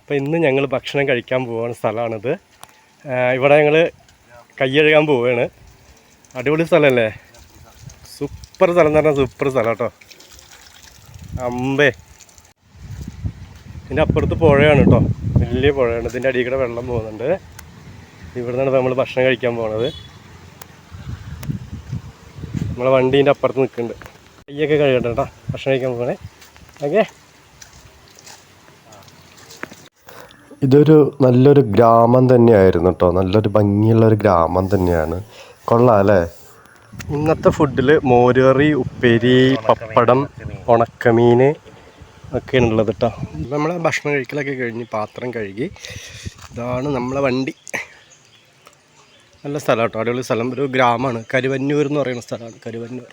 അപ്പോൾ ഇന്ന് ഞങ്ങൾ ഭക്ഷണം കഴിക്കാൻ പോകുന്ന സ്ഥലമാണിത്. ഇവിടെ ഞങ്ങൾ കൈയ്യഴുകാൻ പോവുകയാണ്. അടിപൊളി സ്ഥലമല്ലേ, സൂപ്പർ സ്ഥലം എന്ന് പറഞ്ഞാൽ സൂപ്പർ സ്ഥലം കേട്ടോ. അമ്പേ, ഇതിൻ്റെ അപ്പുറത്ത് പുഴയാണ് കേട്ടോ, വലിയ പുഴയാണ്. ഇതിൻ്റെ അടിയിൽ കൂടെ വെള്ളം പോകുന്നുണ്ട്. ഇവിടെ നിന്നാണ് നമ്മൾ ഭക്ഷണം കഴിക്കാൻ പോകുന്നത്. നമ്മളെ വണ്ടീൻ്റെ അപ്പുറത്ത് നിൽക്കുന്നുണ്ട്. കൈയൊക്കെ കഴുകണ്ട കേട്ടോ, ഭക്ഷണം കഴിക്കാൻ പോകണേ. ഓക്കെ, ഇതൊരു നല്ലൊരു ഗ്രാമം തന്നെയായിരുന്നു കേട്ടോ. നല്ലൊരു ഭംഗിയുള്ളൊരു ഗ്രാമം തന്നെയാണ്. കൊള്ളാം അല്ലേ. ഇന്നത്തെ ഫുഡിൽ മോരുകറി, ഉപ്പേരി, പപ്പടം, ഉണക്കമീൻ ഒക്കെയാണ് ഉള്ളത് കേട്ടോ. നമ്മൾ ഭക്ഷണം കഴിക്കലൊക്കെ കഴിഞ്ഞ് പാത്രം കഴുകി. ഇതാണ് നമ്മളെ വണ്ടി. നല്ല സ്ഥലം കേട്ടോ, അടിപൊളി സ്ഥലം. ഒരു ഗ്രാമമാണ്, കരുവന്നൂർ എന്ന് പറയുന്ന സ്ഥലമാണ്. കരുവന്നൂർ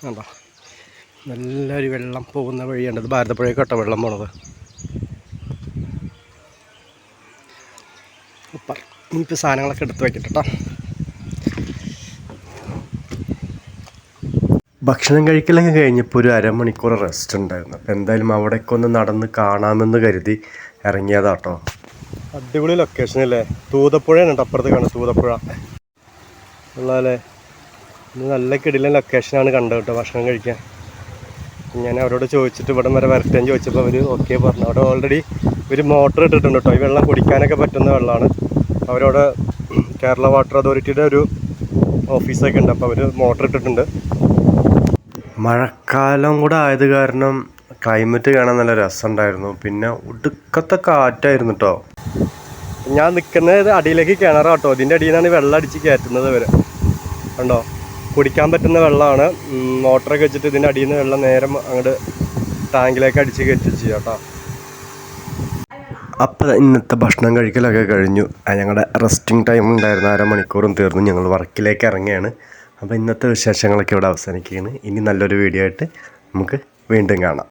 കണ്ടോ, നല്ലൊരു വെള്ളം പോകുന്ന വഴിയാണ്. ഇത് ഭാരതപ്പുഴയൊക്കെ കേട്ടോ വെള്ളം പോണത്. ഇനിയിപ്പോൾ സാധനങ്ങളൊക്കെ എടുത്ത് വയ്ക്കട്ടെ കേട്ടോ. ഭക്ഷണം കഴിക്കലൊക്കെ കഴിഞ്ഞപ്പോൾ ഒരു അരമണിക്കൂർ റെസ്റ്റ് ഉണ്ടായിരുന്നു. അപ്പോൾ എന്തായാലും അവിടേക്ക് ഒന്ന് നടന്ന് കാണാമെന്ന് കരുതി ഇറങ്ങിയതാട്ടോ. അടിപൊളി ലൊക്കേഷൻ അല്ലേ. തൂതപ്പുഴയാണ് കേട്ടോ അപ്പുറത്ത് കാണുന്നത്, തൂതപ്പുഴ ഉള്ളതല്ലേ. ഇത് നല്ല കിടിലൻ ലൊക്കേഷനാണ് കണ്ടത് കേട്ടോ ഭക്ഷണം കഴിക്കാൻ. ഞാൻ അവരോട് ചോദിച്ചിട്ട് ഇവിടം വരെ വരട്ടെ ചോദിച്ചപ്പോൾ അവർ ഓക്കെ പറഞ്ഞു. അവിടെ ഓൾറെഡി ഒരു മോട്ടർ ഇട്ടിട്ടുണ്ട് കേട്ടോ. ഈ വെള്ളം കുടിക്കാനൊക്കെ പറ്റുന്ന വെള്ളമാണ്. അവരവിടെ കേരള വാട്ടർ അതോറിറ്റിയുടെ ഒരു ഓഫീസൊക്കെ ഉണ്ട്. അപ്പോൾ അവർ മോട്ടർ ഇട്ടിട്ടുണ്ട്. മഴക്കാലം കൂടെ ആയത് കാരണം ക്ലൈമറ്റ് കാണാൻ നല്ല രസമുണ്ടായിരുന്നു. പിന്നെ ഒടുക്കത്തെ കാറ്റായിരുന്നു കേട്ടോ. ഞാൻ നിൽക്കുന്നത് അടിയിലേക്ക് കിണറാട്ടോ. ഇതിൻ്റെ അടിയിൽ നിന്നാണ് വെള്ളം അടിച്ച് കയറ്റുന്നത് വരെ. കണ്ടോ, കുടിക്കാൻ പറ്റുന്ന വെള്ളമാണ്. മോട്ടറൊക്കെ വെച്ചിട്ട് ഇതിൻ്റെ അടിയിൽ നിന്ന് വെള്ളം നേരെ അങ്ങോട്ട് ടാങ്കിലേക്ക് അടിച്ച് കയറ്റി ചെയ്യാം കേട്ടോ. അപ്പോൾ ഇന്നത്തെ ഭക്ഷണം കഴിക്കലൊക്കെ കഴിഞ്ഞു. ഞങ്ങളുടെ റെസ്റ്റിംഗ് ടൈം ഉണ്ടായിരുന്നു, അരമണിക്കൂറും തീർന്നു. ഞങ്ങൾ വർക്കിലേക്ക് ഇറങ്ങുകയാണ്. അപ്പോൾ ഇന്നത്തെ വിശേഷങ്ങളൊക്കെ ഇവിടെ അവസാനിക്കുകയാണ്. ഇനി നല്ലൊരു വീഡിയോ ആയിട്ട് നമുക്ക് വീണ്ടും കാണാം.